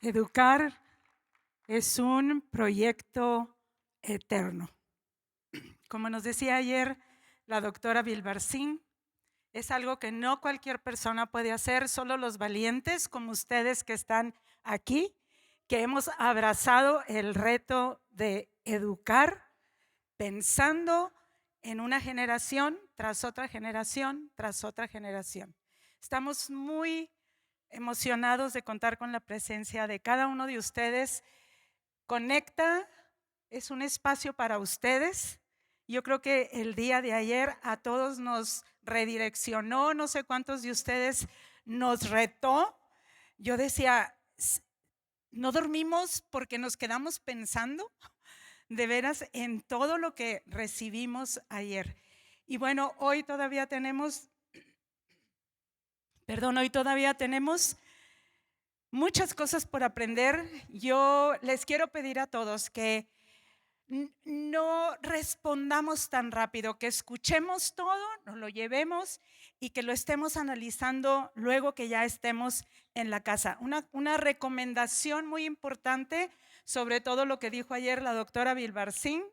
Educar es un proyecto eterno. Como nos decía ayer la doctora Bilbarsín, es algo que no cualquier persona puede hacer, solo los valientes como ustedes que están aquí, que hemos abrazado el reto de educar pensando en una generación tras otra generación tras otra generación. Estamos muy emocionados de contar con la presencia de cada uno de ustedes. Conecta es un espacio para ustedes. Yo creo que el día de ayer a todos nos redireccionó, no sé cuántos de ustedes nos retó. Yo decía, no dormimos porque nos quedamos pensando de veras en todo lo que recibimos ayer. Y bueno, hoy todavía tenemos muchas cosas por aprender. Yo les quiero pedir a todos que no respondamos tan rápido, que escuchemos todo, nos lo llevemos y que lo estemos analizando luego que ya estemos en la casa. Una recomendación muy importante, sobre todo lo que dijo ayer la doctora Bilbarsín.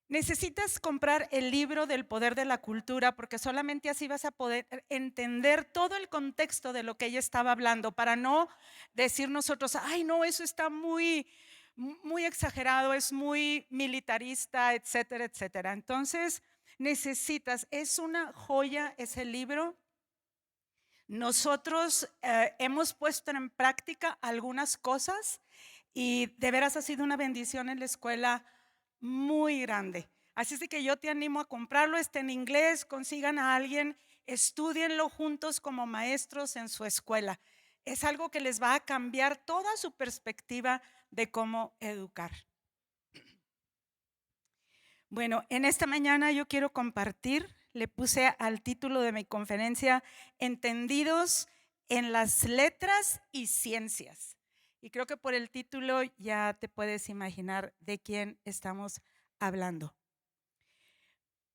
Necesitas comprar el libro del poder de la cultura, porque solamente así vas a poder entender todo el contexto de lo que ella estaba hablando, para no decir nosotros, ay no, eso está muy exagerado, es muy militarista, etcétera, etcétera. Entonces necesitas, es una joya ese libro. Nosotros hemos puesto en práctica algunas cosas y de veras ha sido una bendición en la escuela muy grande. Así es de que yo te animo a comprarlo, está en inglés, consigan a alguien, estúdienlo juntos como maestros en su escuela. Es algo que les va a cambiar toda su perspectiva de cómo educar. Bueno, en esta mañana yo quiero compartir, le puse al título de mi conferencia, Entendidos en las letras y ciencias. Y creo que por el título ya te puedes imaginar de quién estamos hablando.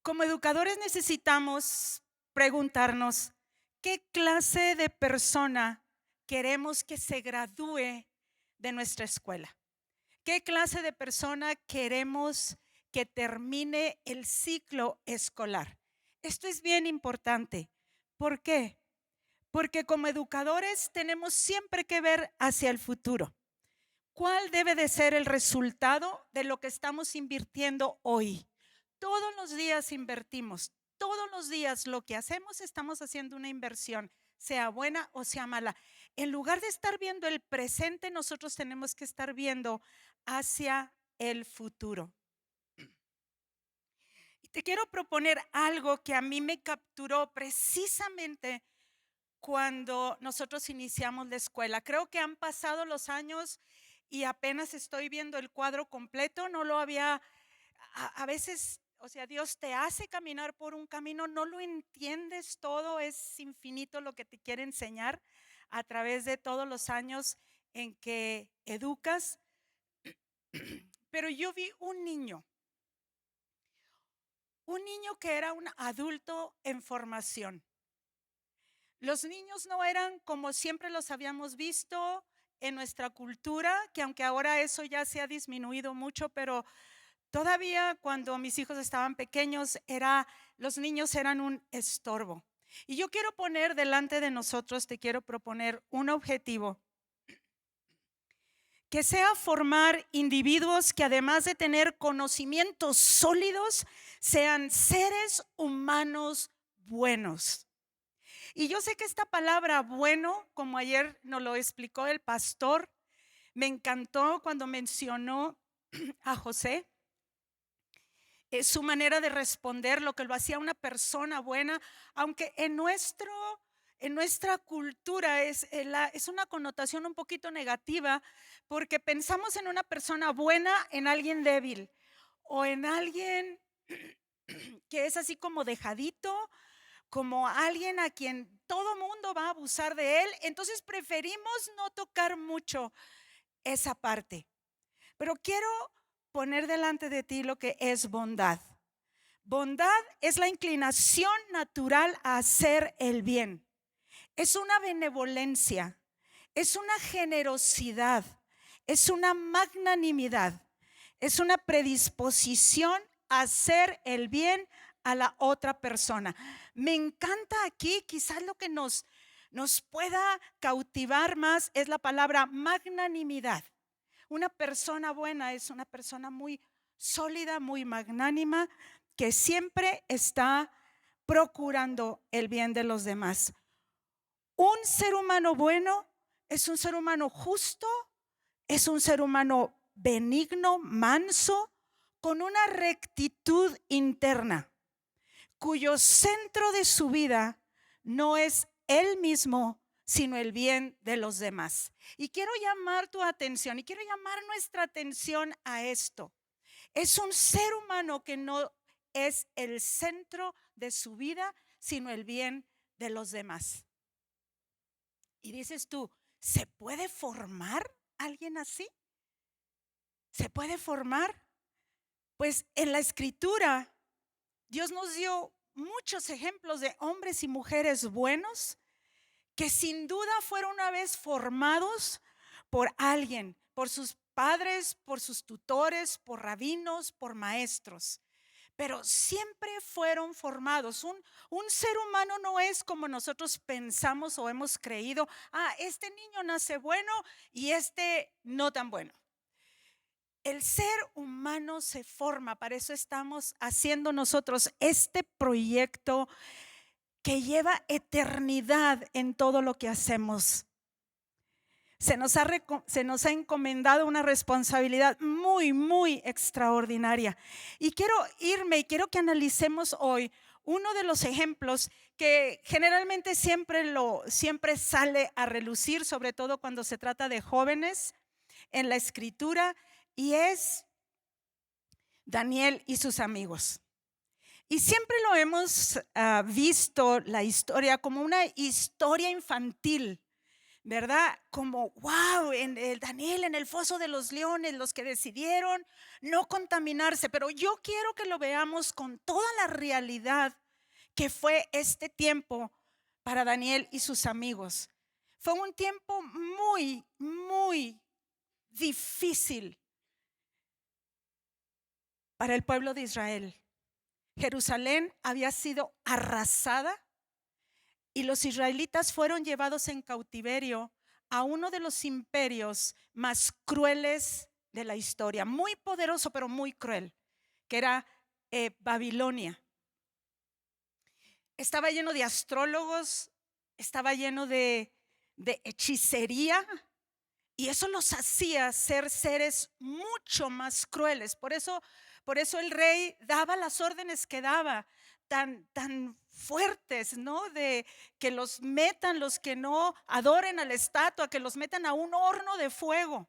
Como educadores necesitamos preguntarnos, ¿qué clase de persona queremos que se gradúe de nuestra escuela? ¿Qué clase de persona queremos que termine el ciclo escolar? Esto es bien importante. ¿Por qué? Porque como educadores tenemos siempre que ver hacia el futuro. ¿Cuál debe de ser el resultado de lo que estamos invirtiendo hoy? Todos los días invertimos, todos los días lo que hacemos estamos haciendo una inversión, sea buena o sea mala. En lugar de estar viendo el presente, nosotros tenemos que estar viendo hacia el futuro. Y te quiero proponer algo que a mí me capturó precisamente cuando nosotros iniciamos la escuela. Creo que han pasado los años y apenas estoy viendo el cuadro completo. No lo había, a veces, o sea, Dios te hace caminar por un camino, no lo entiendes todo, es infinito lo que te quiere enseñar a través de todos los años en que educas. Pero yo vi un niño que era un adulto en formación. Los niños no eran como siempre los habíamos visto en nuestra cultura, que aunque ahora eso ya se ha disminuido mucho, pero todavía cuando mis hijos estaban pequeños los niños eran un estorbo. Y yo quiero poner delante de nosotros, te quiero proponer un objetivo, que sea formar individuos que además de tener conocimientos sólidos, sean seres humanos buenos. Y yo sé que esta palabra bueno, como ayer nos lo explicó el pastor, me encantó cuando mencionó a José, su manera de responder, lo que lo hacía una persona buena, aunque en nuestra cultura es una connotación un poquito negativa, porque pensamos en una persona buena, en alguien débil o en alguien que es así como dejadito, como alguien a quien todo mundo va a abusar de él. Entonces preferimos no tocar mucho esa parte. Pero quiero poner delante de ti lo que es bondad. Bondad es la inclinación natural a hacer el bien. Es una benevolencia, es una generosidad, es una magnanimidad, es una predisposición a hacer el bien a la otra persona. Me encanta aquí, quizás lo que nos pueda cautivar más es la palabra magnanimidad. Una persona buena es una persona muy sólida, muy magnánima, que siempre está procurando el bien de los demás. Un ser humano bueno es un ser humano justo, es un ser humano benigno, manso, con una rectitud interna, cuyo centro de su vida no es él mismo, sino el bien de los demás. Y quiero llamar tu atención y quiero llamar nuestra atención a esto. Es un ser humano que no es el centro de su vida, sino el bien de los demás. Y dices tú, ¿se puede formar alguien así? ¿Se puede formar? Pues en la Escritura, Dios nos dio muchos ejemplos de hombres y mujeres buenos que sin duda fueron una vez formados por alguien, por sus padres, por sus tutores, por rabinos, por maestros. Pero siempre fueron formados. Un ser humano no es como nosotros pensamos o hemos creído. Este niño nace bueno y este no tan bueno. El ser humano se forma, para eso estamos haciendo nosotros este proyecto que lleva eternidad en todo lo que hacemos. Se nos ha encomendado una responsabilidad muy, muy extraordinaria. Y quiero que analicemos hoy uno de los ejemplos que generalmente siempre sale a relucir, sobre todo cuando se trata de jóvenes en la Escritura, y es Daniel y sus amigos. Y siempre lo hemos visto la historia como una historia infantil, ¿verdad? Como, wow, Daniel en el foso de los leones, los que decidieron no contaminarse. Pero yo quiero que lo veamos con toda la realidad que fue este tiempo para Daniel y sus amigos. Fue un tiempo muy, muy difícil para el pueblo de Israel. Jerusalén había sido arrasada y los israelitas fueron llevados en cautiverio a uno de los imperios más crueles de la historia, muy poderoso pero muy cruel, que era Babilonia. Estaba lleno de astrólogos, estaba lleno de hechicería, y eso los hacía ser seres mucho más crueles. Por eso el rey daba las órdenes que daba, tan fuertes, ¿no? De que los metan, los que no adoren a la estatua, que los metan a un horno de fuego.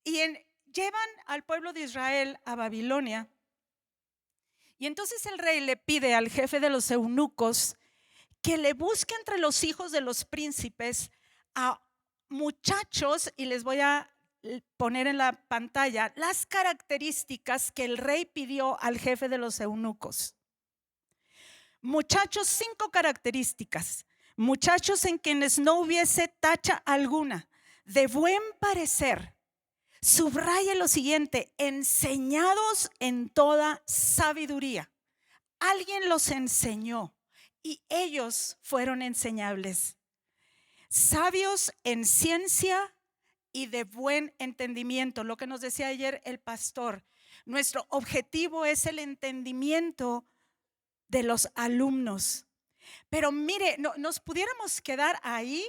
Y llevan al pueblo de Israel a Babilonia. Y entonces el rey le pide al jefe de los eunucos que le busque entre los hijos de los príncipes a muchachos, y les voy a poner en la pantalla las características que el rey pidió al jefe de los eunucos. Muchachos, 5 características. Muchachos en quienes no hubiese tacha alguna, de buen parecer. Subraye lo siguiente: enseñados en toda sabiduría. Alguien los enseñó y ellos fueron enseñables. Sabios en ciencia y de buen entendimiento. Lo que nos decía ayer el pastor, nuestro objetivo es el entendimiento de los alumnos. Pero mire, nos pudiéramos quedar ahí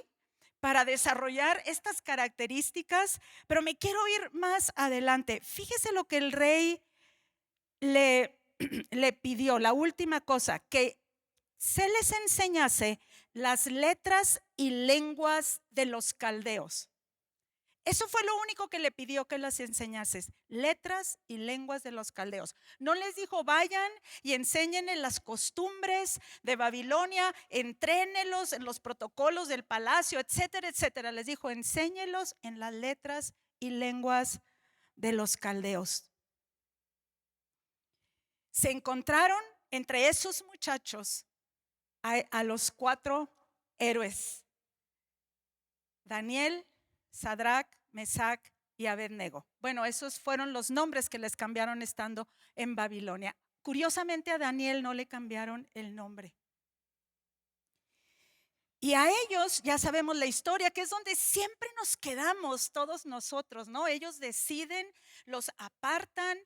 para desarrollar estas características, pero me quiero ir más adelante. Fíjese lo que el rey le pidió, la última cosa, que se les enseñase las letras y lenguas de los caldeos. Eso fue lo único que le pidió que las enseñases, letras y lenguas de los caldeos. No les dijo vayan y enséñenle las costumbres de Babilonia, entrénelos en los protocolos del palacio, etcétera, etcétera. Les dijo enséñelos en las letras y lenguas de los caldeos. Se encontraron entre esos muchachos a los 4 héroes: Daniel, Sadrach, Mesach y Abednego. Bueno, esos fueron los nombres que les cambiaron estando en Babilonia. Curiosamente, a Daniel no le cambiaron el nombre. Y a ellos, ya sabemos la historia, que es donde siempre nos quedamos todos nosotros, ¿no? Ellos deciden, los apartan,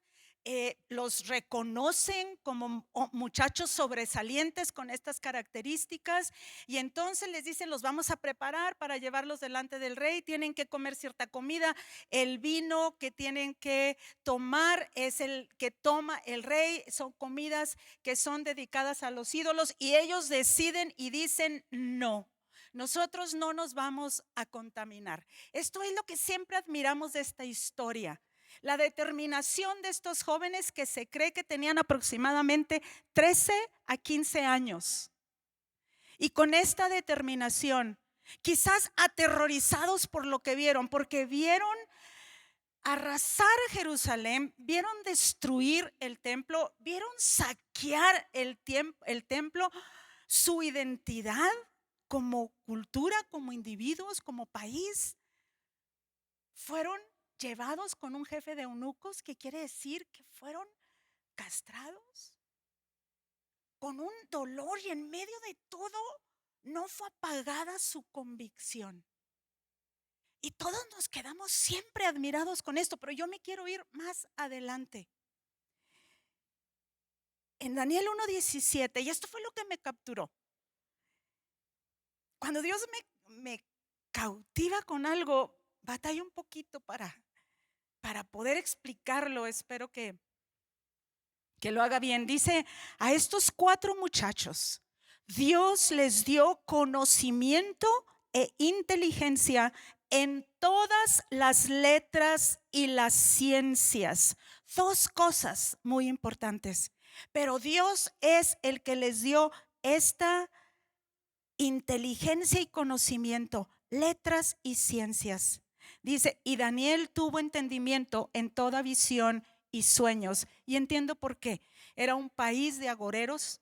los reconocen como muchachos sobresalientes con estas características, y entonces les dicen: los vamos a preparar para llevarlos delante del rey. Tienen que comer cierta comida. El vino que tienen que tomar es el que toma el rey. Son comidas que son dedicadas a los ídolos, y ellos deciden y dicen: no, nosotros no nos vamos a contaminar. Esto es lo que siempre admiramos de esta historia: la determinación de estos jóvenes, que se cree que tenían aproximadamente 13 a 15 años. Y con esta determinación, quizás aterrorizados por lo que vieron, porque vieron arrasar Jerusalén, vieron destruir el templo, vieron saquear el templo, su identidad como cultura, como individuos, como país, fueron llevados con un jefe de eunucos, que quiere decir que fueron castrados, con un dolor, y en medio de todo no fue apagada su convicción. Y todos nos quedamos siempre admirados con esto, pero yo me quiero ir más adelante. En Daniel 1:17, y esto fue lo que me capturó. Cuando Dios me cautiva con algo, batallo un poquito para poder explicarlo. Espero que lo haga bien. Dice: a estos 4 muchachos Dios les dio conocimiento e inteligencia en todas las letras y las ciencias. 2 cosas muy importantes. Pero Dios es el que les dio esta inteligencia y conocimiento, letras y ciencias. Dice: y Daniel tuvo entendimiento en toda visión y sueños. Y entiendo por qué. Era un país de agoreros.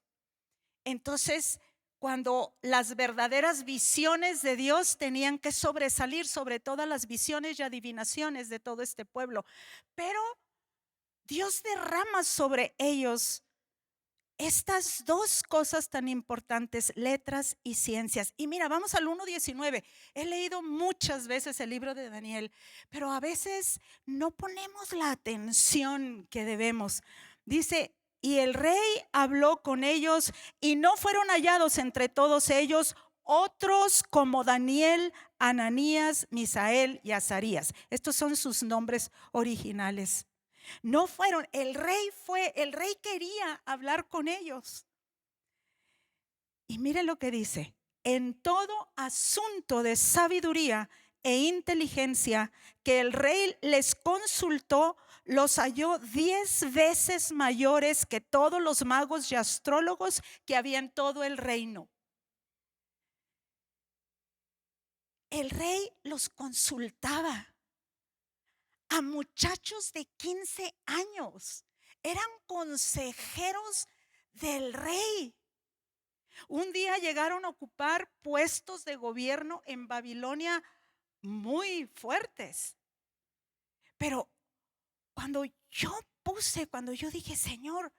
Entonces, cuando las verdaderas visiones de Dios tenían que sobresalir sobre todas las visiones y adivinaciones de todo este pueblo, pero Dios derrama sobre ellos estas 2 cosas tan importantes: letras y ciencias. Y mira, vamos al 1:19. He leído muchas veces el libro de Daniel, pero a veces no ponemos la atención que debemos. Dice: y el rey habló con ellos, y no fueron hallados entre todos ellos otros como Daniel, Ananías, Misael y Azarías. Estos son sus nombres originales. No fueron, el rey quería hablar con ellos. Y miren lo que dice: en todo asunto de sabiduría e inteligencia que el rey les consultó, los halló 10 veces mayores que todos los magos y astrólogos que había en todo el reino. El rey los consultaba a muchachos de 15 años. Eran consejeros del rey. Un día llegaron a ocupar puestos de gobierno en Babilonia muy fuertes. Pero cuando yo dije: Señor,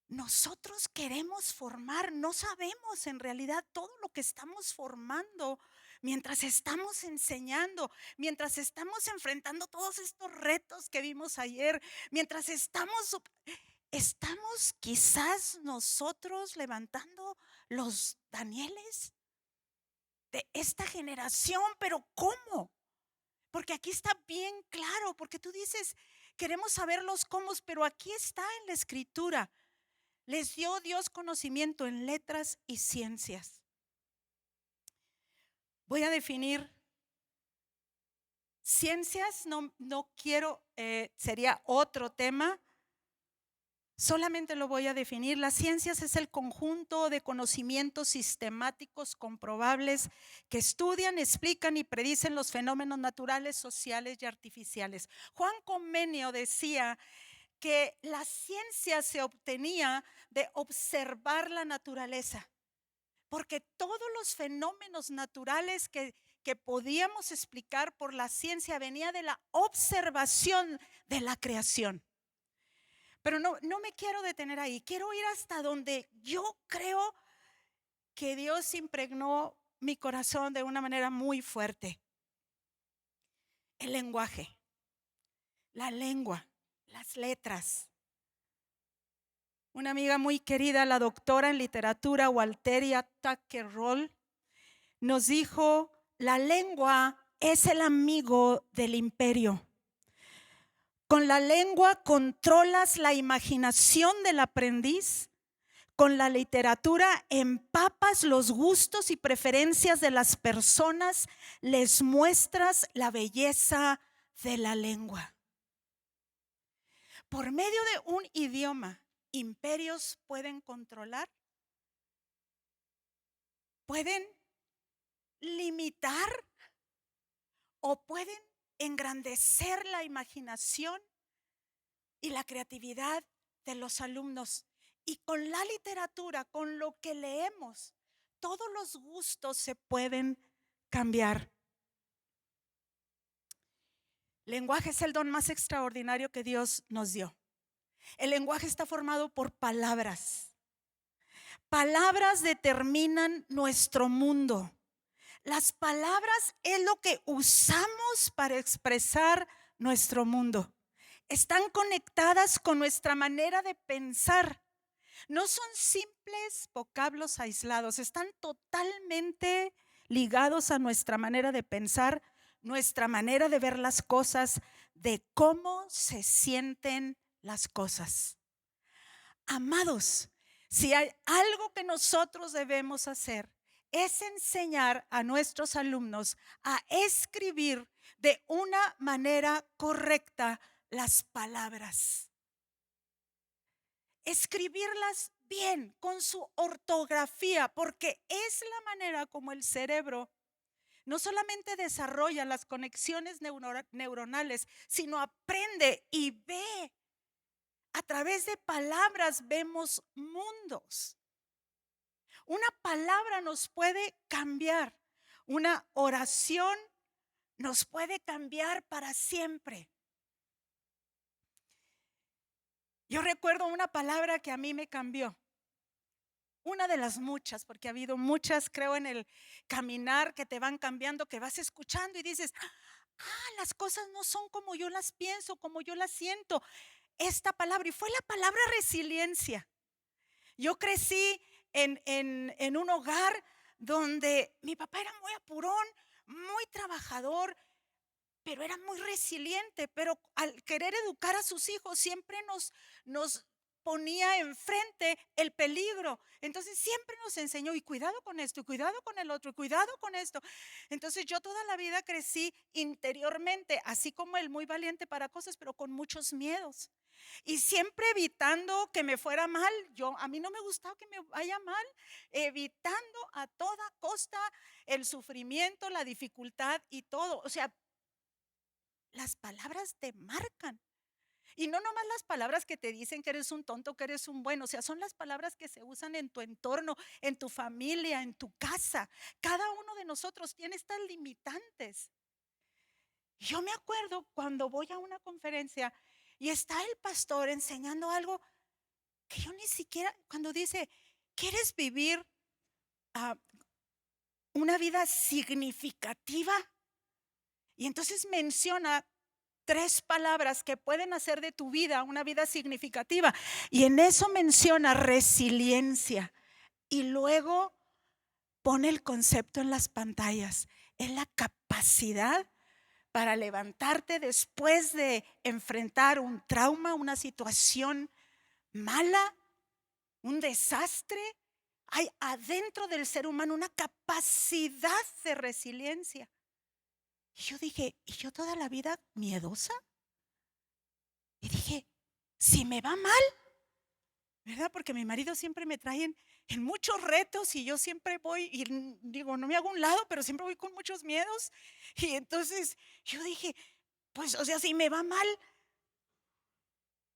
nosotros queremos formar, no sabemos en realidad todo lo que estamos formando mientras estamos enseñando, mientras estamos enfrentando todos estos retos que vimos ayer, mientras estamos quizás nosotros levantando los Danieles de esta generación. Pero ¿cómo? Porque aquí está bien claro, porque tú dices: queremos saber los cómo, pero aquí está en la escritura: les dio Dios conocimiento en letras y ciencias. Voy a definir ciencias, no quiero, sería otro tema. Solamente lo voy a definir. Las ciencias es el conjunto de conocimientos sistemáticos comprobables que estudian, explican y predicen los fenómenos naturales, sociales y artificiales. Juan Comenio decía que la ciencia se obtenía de observar la naturaleza, porque todos los fenómenos naturales que podíamos explicar por la ciencia venía de la observación de la creación. Pero no me quiero detener ahí, quiero ir hasta donde yo creo que Dios impregnó mi corazón de una manera muy fuerte. El lenguaje, la lengua, las letras. Una amiga muy querida, la doctora en literatura Walteria Tucker Roll, nos dijo: la lengua es el amigo del imperio. Con la lengua controlas la imaginación del aprendiz. Con la literatura empapas los gustos y preferencias de las personas, les muestras la belleza de la lengua. Por medio de un idioma, imperios pueden controlar, pueden limitar o pueden engrandecer la imaginación y la creatividad de los alumnos. Y con la literatura, con lo que leemos, todos los gustos se pueden cambiar. Lenguaje es el don más extraordinario que Dios nos dio. El lenguaje está formado por palabras. Palabras determinan nuestro mundo. Las palabras es lo que usamos para expresar nuestro mundo. Están conectadas con nuestra manera de pensar. No son simples vocablos aislados, están totalmente ligados a nuestra manera de pensar, nuestra manera de ver las cosas, de cómo se sienten las cosas. Amados, si hay algo que nosotros debemos hacer, es enseñar a nuestros alumnos a escribir de una manera correcta las palabras. Escribirlas bien, con su ortografía, porque es la manera como el cerebro no solamente desarrolla las conexiones neuronales, sino aprende y ve. A través de palabras vemos mundos. Una palabra nos puede cambiar. Una oración nos puede cambiar para siempre. Yo recuerdo una palabra que a mí me cambió. Una de las muchas, porque ha habido muchas, creo, en el caminar que te van cambiando, que vas escuchando y dices: las cosas no son como yo las pienso, como yo las siento. Esta palabra, y fue la palabra resiliencia. Yo crecí en un hogar donde mi papá era muy apurón, muy trabajador, pero era muy resiliente. Pero al querer educar a sus hijos siempre nos ponía enfrente el peligro. Entonces siempre nos enseñó: y cuidado con esto, y cuidado con el otro, y cuidado con esto. Entonces yo toda la vida crecí interiormente, así como él, muy valiente para cosas, pero con muchos miedos. Y siempre evitando que me fuera mal. A mí no me gustaba que me vaya mal, evitando a toda costa el sufrimiento, la dificultad y todo. O sea, las palabras te marcan. Y no nomás las palabras que te dicen que eres un tonto, que eres un bueno. O sea, son las palabras que se usan en tu entorno, en tu familia, en tu casa. Cada uno de nosotros tiene estas limitantes. Yo me acuerdo cuando voy a una conferencia y está el pastor enseñando algo que yo ni siquiera, cuando dice: ¿quieres vivir una vida significativa? Y entonces menciona 3 palabras que pueden hacer de tu vida una vida significativa. Y en eso menciona resiliencia. Y luego pone el concepto en las pantallas. Es la capacidad para levantarte después de enfrentar un trauma, una situación mala, un desastre. Hay adentro del ser humano una capacidad de resiliencia. Y yo dije: ¿y yo toda la vida miedosa? Y dije: si me va mal, ¿verdad? Porque mi marido siempre me trae en muchos retos y yo siempre voy y digo, no me hago un lado, pero siempre voy con muchos miedos. Y entonces yo dije, pues, o sea, si me va mal,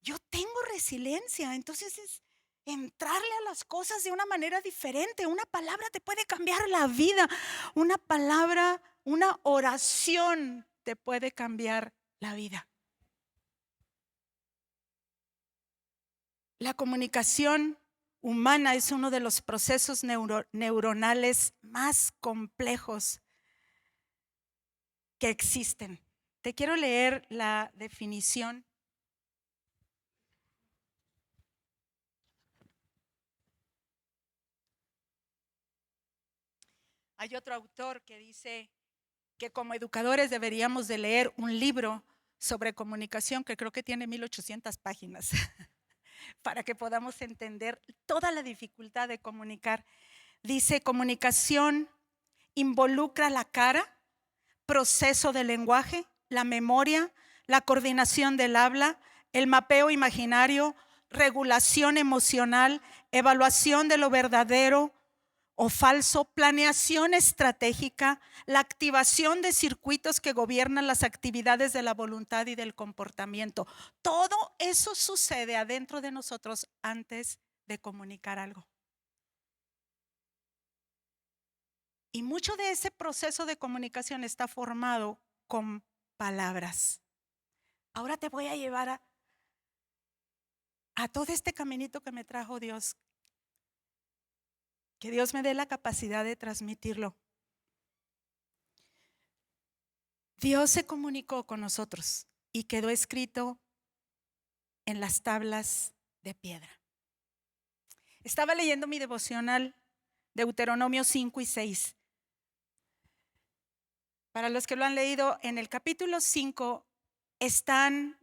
yo tengo resiliencia. Entonces es entrarle a las cosas de una manera diferente. Una palabra te puede cambiar la vida. Una palabra, una oración te puede cambiar la vida. La comunicación humana es uno de los procesos neuronales más complejos que existen. Te quiero leer la definición. Hay otro autor que dice que como educadores deberíamos de leer un libro sobre comunicación que creo que tiene 1800 páginas para que podamos entender toda la dificultad de comunicar. Dice, comunicación involucra la cara, proceso del lenguaje, la memoria, la coordinación del habla, el mapeo imaginario, regulación emocional, evaluación de lo verdadero o falso, planeación estratégica, la activación de circuitos que gobiernan las actividades de la voluntad y del comportamiento. Todo eso sucede adentro de nosotros antes de comunicar algo. Y mucho de ese proceso de comunicación está formado con palabras. Ahora te voy a llevar a todo este caminito que me trajo Dios. Que Dios me dé la capacidad de transmitirlo. Dios se comunicó con nosotros y quedó escrito en las tablas de piedra. Estaba leyendo mi devocional, Deuteronomio 5 y 6. Para los que lo han leído, en el capítulo 5 están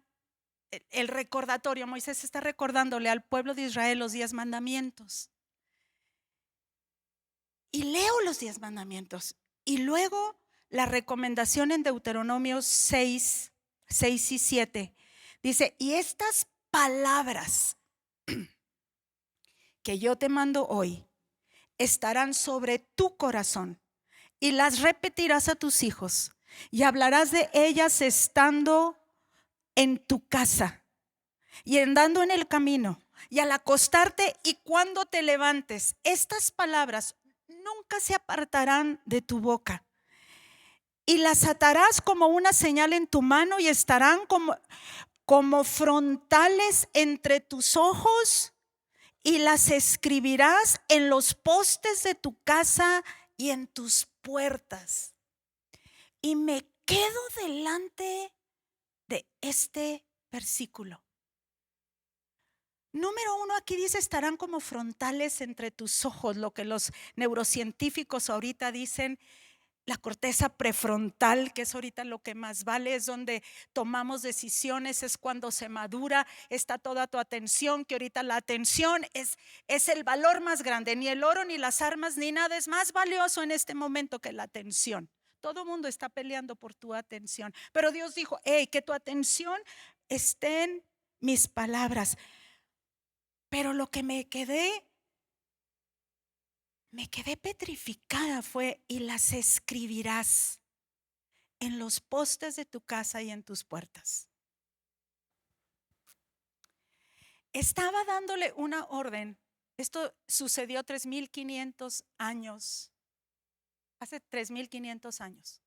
el recordatorio. Moisés está recordándole al pueblo de Israel los 10 mandamientos. Y leo los 10 mandamientos. Y luego la recomendación en Deuteronomio 6 y 7. Dice, y estas palabras que yo te mando hoy estarán sobre tu corazón y las repetirás a tus hijos y hablarás de ellas estando en tu casa y andando en el camino y al acostarte y cuando te levantes. Estas palabras nunca se apartarán de tu boca y las atarás como una señal en tu mano y estarán como frontales entre tus ojos y las escribirás en los postes de tu casa y en tus puertas. Y me quedo delante de este versículo. Número 1, aquí dice estarán como frontales entre tus ojos, lo que los neurocientíficos ahorita dicen, la corteza prefrontal, que es ahorita lo que más vale, es donde tomamos decisiones, es cuando se madura, está toda tu atención, que ahorita la atención es el valor más grande, ni el oro, ni las armas, ni nada es más valioso en este momento que la atención. Todo el mundo está peleando por tu atención, pero Dios dijo, hey, que tu atención esté en mis palabras. Pero lo que me quedé petrificada fue, y las escribirás en los postes de tu casa y en tus puertas. Estaba dándole una orden. Esto sucedió 3500 años. Hace 3500 años.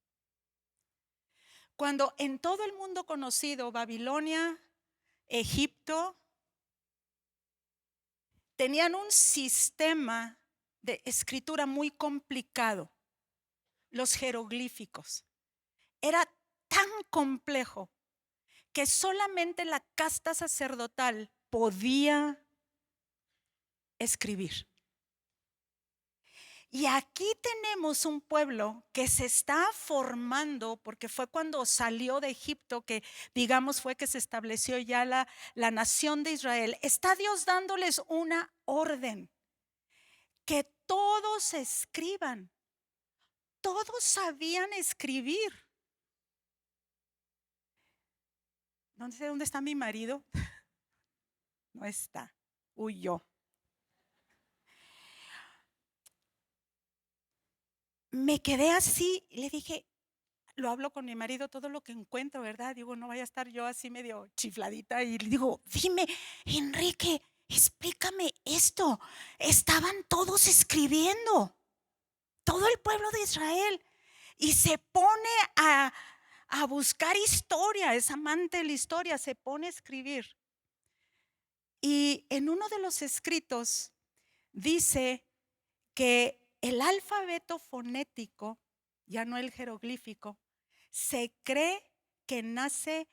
Cuando en todo el mundo conocido, Babilonia, Egipto, tenían un sistema de escritura muy complicado. Los jeroglíficos. Era tan complejo que solamente la casta sacerdotal podía escribir. Y aquí tenemos un pueblo que se está formando, porque fue cuando salió de Egipto que, digamos, fue que se estableció ya la nación de Israel. Está Dios dándoles una orden, que todos escriban. Todos sabían escribir. No sé dónde está mi marido. No está. huyó. Me quedé así y le dije, lo hablo con mi marido todo lo que encuentro, ¿verdad? Digo, no vaya a estar yo así medio chifladita y le digo, dime, Enrique, explícame esto. Estaban todos escribiendo, todo el pueblo de Israel, y se pone a buscar historia, es amante de la historia, se pone a escribir. Y en uno de los escritos dice que el alfabeto fonético, ya no el jeroglífico, se cree que nace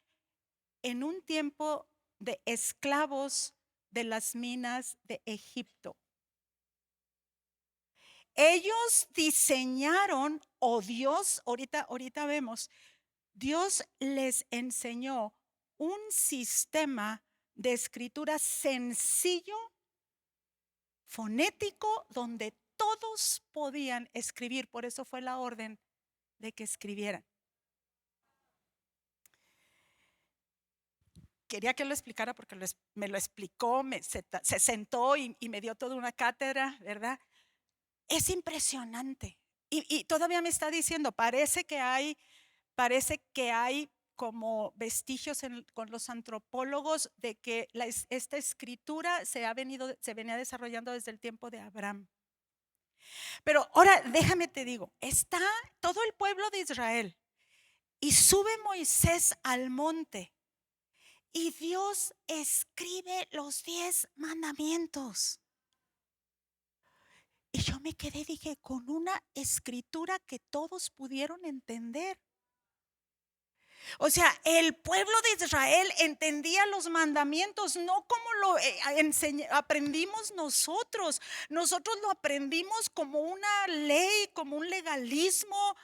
en un tiempo de esclavos de las minas de Egipto. Ellos diseñaron, o Dios, ahorita vemos, Dios les enseñó un sistema de escritura sencillo, fonético, donde todos podían escribir. Por eso fue la orden de que escribieran. Quería que lo explicara porque me lo explicó, se sentó y me dio toda una cátedra, ¿verdad? Es impresionante. Y todavía me está diciendo, parece que hay como vestigios con los antropólogos de que esta escritura se venía desarrollando desde el tiempo de Abraham. Pero ahora déjame te digo, está todo el pueblo de Israel y sube Moisés al monte y Dios escribe los 10 mandamientos. Y yo me quedé, dije, con una escritura que todos pudieron entender. O sea, el pueblo de Israel entendía los mandamientos, no como lo aprendimos nosotros. Nosotros lo aprendimos como una ley, como un legalismo,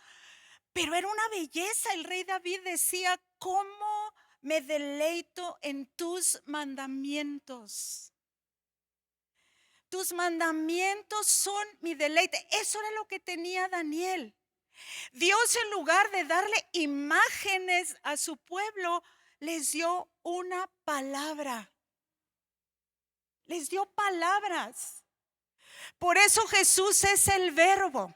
pero era una belleza. El rey David decía, ¿cómo me deleito en tus mandamientos? Tus mandamientos son mi deleite. Eso era lo que tenía Daniel. Dios, en lugar de darle imágenes a su pueblo, les dio una palabra. Les dio palabras. Por eso Jesús es el verbo.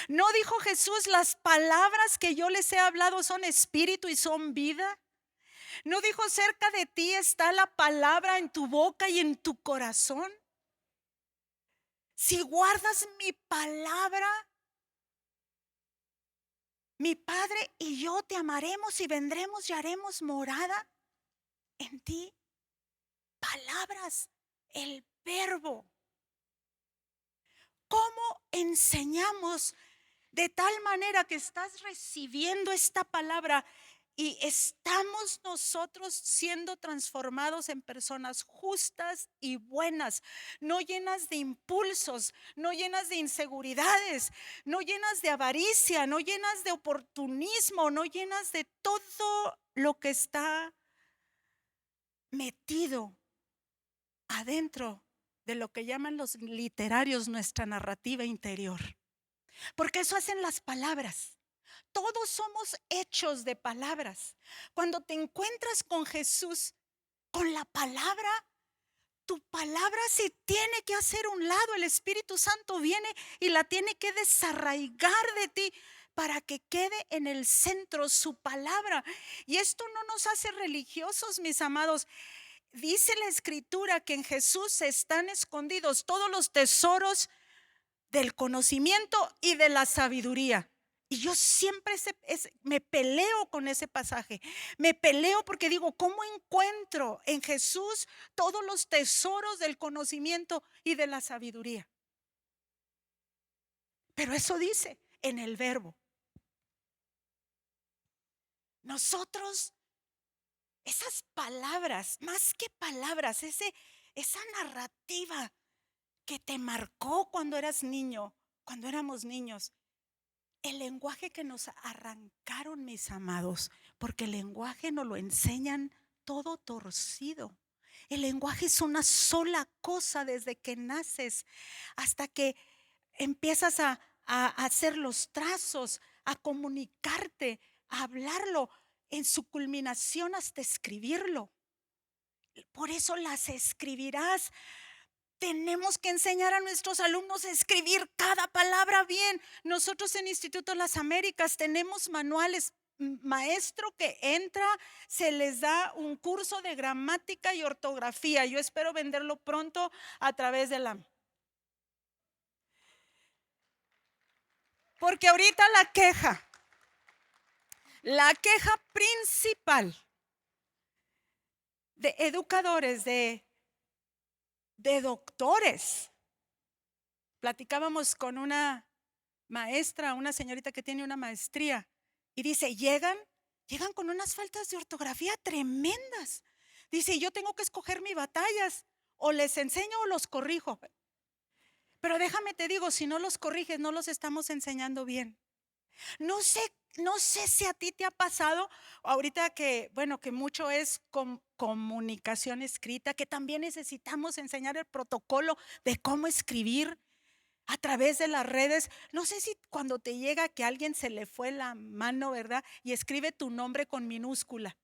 ¿No dijo Jesús, las palabras que yo les he hablado son espíritu y son vida? ¿No dijo, cerca de ti está la palabra en tu boca y en tu corazón? Si guardas mi palabra, mi Padre y yo te amaremos y vendremos y haremos morada en ti. Palabras, el verbo. ¿Cómo enseñamos de tal manera que estás recibiendo esta palabra y estamos nosotros siendo transformados en personas justas y buenas, no llenas de impulsos, no llenas de inseguridades, no llenas de avaricia, no llenas de oportunismo, no llenas de todo lo que está metido adentro de lo que llaman los literarios nuestra narrativa interior? Porque eso hacen las palabras. Todos somos hechos de palabras. Cuando te encuentras con Jesús, con la palabra, tu palabra se tiene que hacer a un lado. El Espíritu Santo viene y la tiene que desarraigar de ti para que quede en el centro su palabra. Y esto no nos hace religiosos, mis amados. Dice la Escritura que en Jesús están escondidos todos los tesoros del conocimiento y de la sabiduría. Y yo siempre me peleo con ese pasaje. Me peleo porque digo, ¿cómo encuentro en Jesús todos los tesoros del conocimiento y de la sabiduría? Pero eso dice en el verbo. Nosotros, esas palabras, más que palabras, esa narrativa que te marcó cuando eras niño, cuando éramos niños, el lenguaje que nos arrancaron, mis amados, porque el lenguaje nos lo enseñan todo torcido. El lenguaje es una sola cosa desde que naces hasta que empiezas a hacer los trazos, a comunicarte, a hablarlo, en su culminación hasta escribirlo. por eso las escribirás. Tenemos que enseñar a nuestros alumnos a escribir cada palabra bien. Nosotros en Instituto Las Américas tenemos manuales. Maestro que entra, se les da un curso de gramática y ortografía. Yo espero venderlo pronto a través de la... Porque ahorita la queja principal de educadores, de doctores. Platicábamos con una maestra, una señorita que tiene una maestría, y dice, llegan con unas faltas de ortografía tremendas. Dice, yo tengo que escoger mis batallas, o les enseño o los corrijo. Pero déjame te digo, si no los corriges, no los estamos enseñando bien. No sé si a ti te ha pasado ahorita que, bueno, que mucho es comunicación escrita, que también necesitamos enseñar el protocolo de cómo escribir a través de las redes. No sé si cuando te llega que a alguien se le fue la mano, ¿verdad? Y escribe tu nombre con minúscula.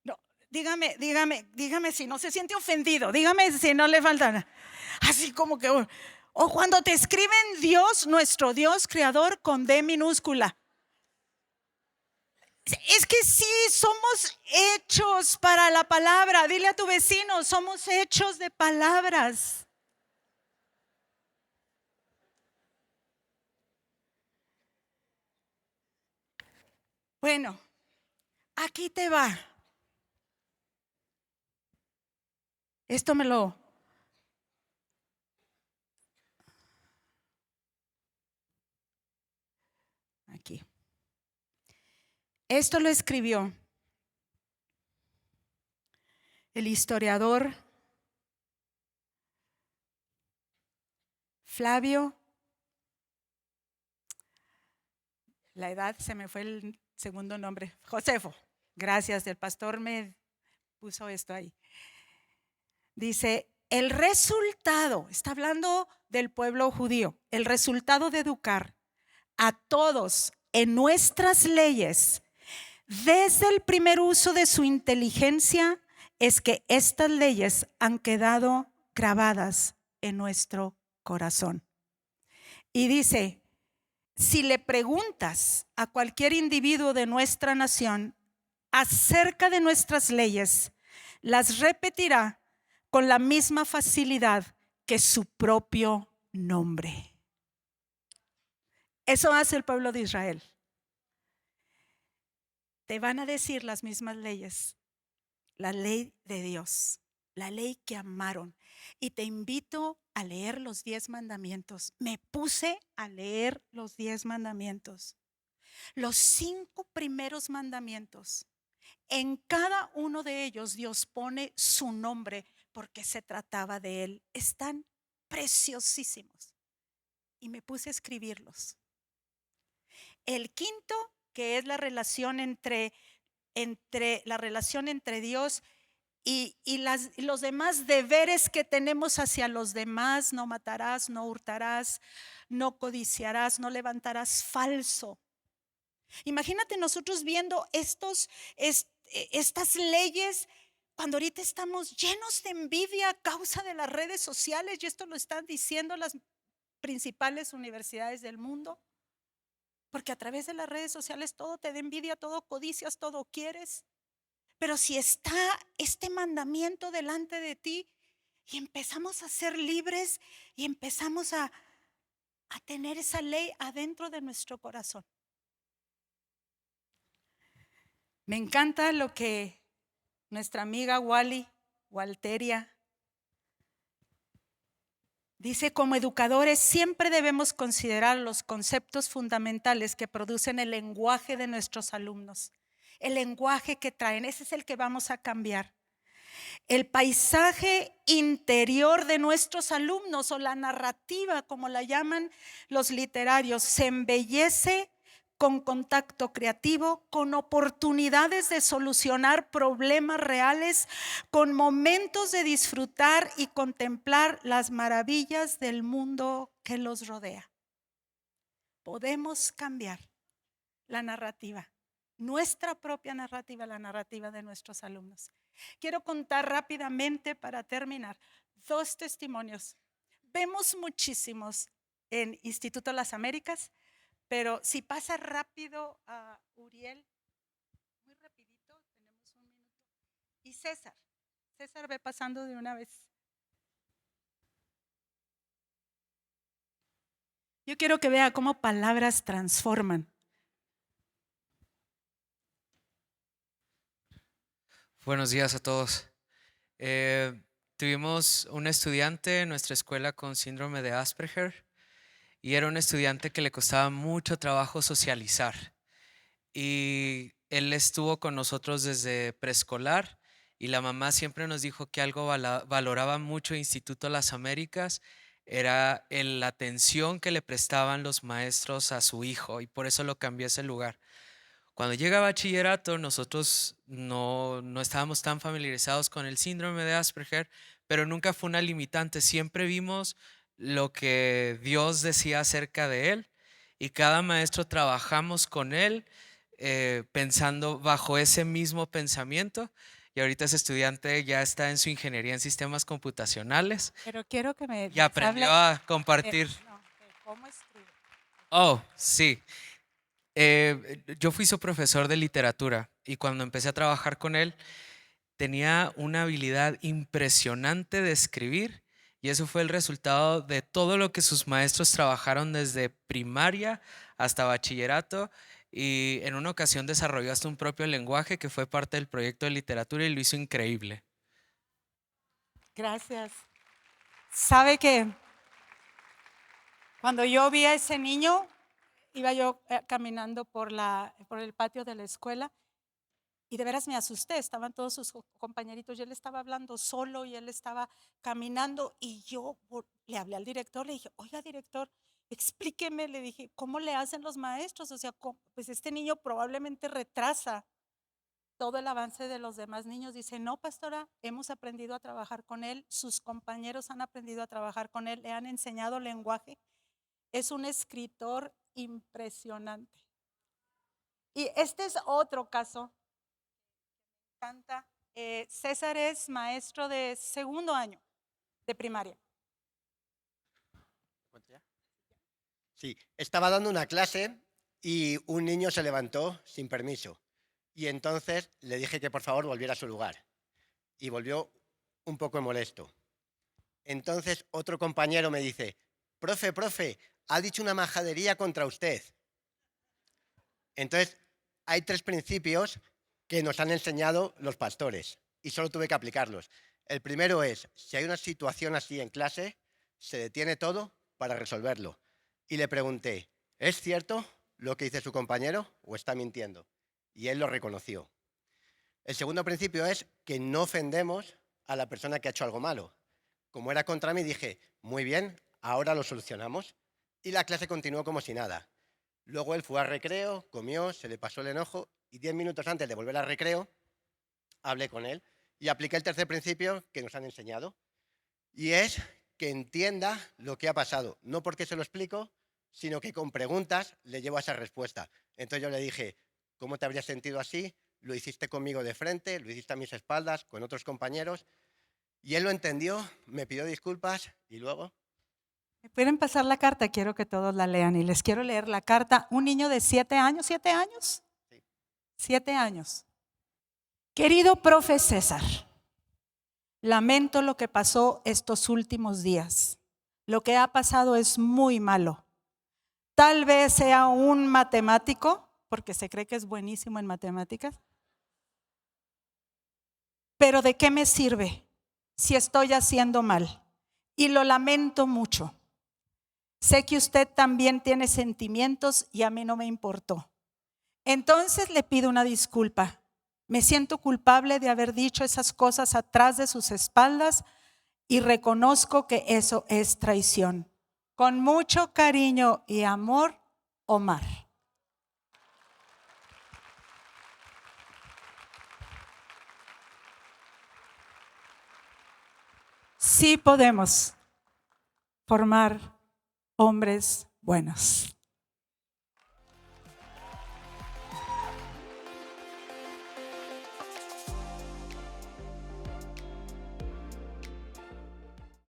No, dígame si no se siente ofendido, dígame si no le falta nada. Así como que, o cuando te escriben Dios, nuestro Dios creador con D minúscula. Es que sí, somos hechos para la palabra. Dile a tu vecino, somos hechos de palabras. Bueno, aquí te va. Esto me lo... Aquí. Esto lo escribió el historiador Flavio. La edad se me fue el segundo nombre. Josefo. Gracias, el pastor me puso esto ahí. Dice, el resultado, está hablando del pueblo judío, el resultado de educar a todos en nuestras leyes desde el primer uso de su inteligencia es que estas leyes han quedado grabadas en nuestro corazón. Y dice, si le preguntas a cualquier individuo de nuestra nación acerca de nuestras leyes, las repetirá con la misma facilidad que su propio nombre. Eso hace el pueblo de Israel. Te van a decir las mismas leyes, la ley de Dios, la ley que amaron. Y te invito a leer los 10 mandamientos. Me puse a leer los 10 mandamientos. Los 5 primeros mandamientos. En cada uno de ellos Dios pone su nombre porque se trataba de Él. Están preciosísimos. Y me puse a escribirlos. El quinto, que es la relación entre Dios y los demás deberes que tenemos hacia los demás. No matarás, no hurtarás, no codiciarás, no levantarás falso. Imagínate nosotros viendo estas leyes cuando ahorita estamos llenos de envidia a causa de las redes sociales, y esto lo están diciendo las principales universidades del mundo, porque a través de las redes sociales todo te da envidia, todo codicias, todo quieres. Pero si está este mandamiento delante de ti y empezamos a ser libres y empezamos a tener esa ley adentro de nuestro corazón. Me encanta lo que nuestra amiga Walteria dice: como educadores siempre debemos considerar los conceptos fundamentales que producen el lenguaje de nuestros alumnos. El lenguaje que traen, ese es el que vamos a cambiar. El paisaje interior de nuestros alumnos, o la narrativa, como la llaman los literarios, se embellece con contacto creativo, con oportunidades de solucionar problemas reales, con momentos de disfrutar y contemplar las maravillas del mundo que los rodea. Podemos cambiar la narrativa. nuestra propia narrativa, la narrativa de nuestros alumnos. Quiero contar rápidamente para terminar 2 testimonios. Vemos muchísimos en Instituto Las Américas, pero si pasa rápido a Uriel, muy rapidito, tenemos un minuto. Y César ve pasando de una vez. Yo quiero que vea cómo palabras transforman. Buenos días a todos. Tuvimos un estudiante en nuestra escuela con síndrome de Asperger y era un estudiante que le costaba mucho trabajo socializar. Y él estuvo con nosotros desde preescolar y la mamá siempre nos dijo que algo valoraba mucho Instituto Las Américas era la atención que le prestaban los maestros a su hijo y por eso lo cambió a ese lugar. Cuando llega a bachillerato, nosotros no estábamos tan familiarizados con el síndrome de Asperger, pero nunca fue una limitante. Siempre vimos lo que Dios decía acerca de él y cada maestro trabajamos con él pensando bajo ese mismo pensamiento. Y ahorita ese estudiante ya está en su ingeniería en sistemas computacionales Pero quiero que me y aprendió a compartir. ¿Cómo escribe? Oh, sí. Yo fui su profesor de literatura y cuando empecé a trabajar con él tenía una habilidad impresionante de escribir y eso fue el resultado de todo lo que sus maestros trabajaron desde primaria hasta bachillerato y en una ocasión desarrolló hasta un propio lenguaje que fue parte del proyecto de literatura y lo hizo increíble. Gracias. ¿Sabe que cuando yo vi a ese niño, iba yo caminando por el patio de la escuela y de veras me asusté, estaban todos sus compañeritos y él estaba hablando solo y él estaba caminando y yo le hablé al director, le dije, oiga director, explíqueme, le dije, ¿cómo le hacen los maestros? O sea, pues este niño probablemente retrasa todo el avance de los demás niños. Dice, no, pastora, hemos aprendido a trabajar con él, sus compañeros han aprendido a trabajar con él, le han enseñado lenguaje. Es un escritor impresionante. Y este es otro caso. Me encanta. César es maestro de 2º año de primaria. Sí, estaba dando una clase y un niño se levantó sin permiso. Y entonces le dije que por favor volviera a su lugar. Y volvió un poco molesto. Entonces otro compañero me dice, profe, ha dicho una majadería contra usted. Entonces hay 3 principios que nos han enseñado los pastores y solo tuve que aplicarlos. El primero es, si hay una situación así en clase, se detiene todo para resolverlo. Y le pregunté, ¿es cierto lo que dice su compañero o está mintiendo? Y él lo reconoció. El segundo principio es que no ofendemos a la persona que ha hecho algo malo. Como era contra mí, dije, muy bien, ahora lo solucionamos. Y la clase continuó como si nada. Luego él fue al recreo, comió, se le pasó el enojo y 10 minutos antes de volver al recreo, hablé con él y apliqué el tercer principio que nos han enseñado. Y es que entienda lo que ha pasado, no porque se lo explico, sino que con preguntas le llevo a esa respuesta. Entonces yo le dije, ¿cómo te habrías sentido así? Lo hiciste conmigo de frente, lo hiciste a mis espaldas, con otros compañeros. Y él lo entendió, me pidió disculpas y luego... ¿Me pueden pasar la carta? Quiero que todos la lean y les quiero leer la carta. Un niño de 7 años, ¿7 años? Sí. 7 años. Querido profe César, lamento lo que pasó estos últimos días. Lo que ha pasado es muy malo. Tal vez sea un matemático, porque se cree que es buenísimo en matemáticas. Pero ¿de qué me sirve si estoy haciendo mal? Y lo lamento mucho. Sé que usted también tiene sentimientos y a mí no me importó. Entonces le pido una disculpa. Me siento culpable de haber dicho esas cosas atrás de sus espaldas y reconozco que eso es traición. Con mucho cariño y amor, Omar. Sí podemos formar hombres buenos.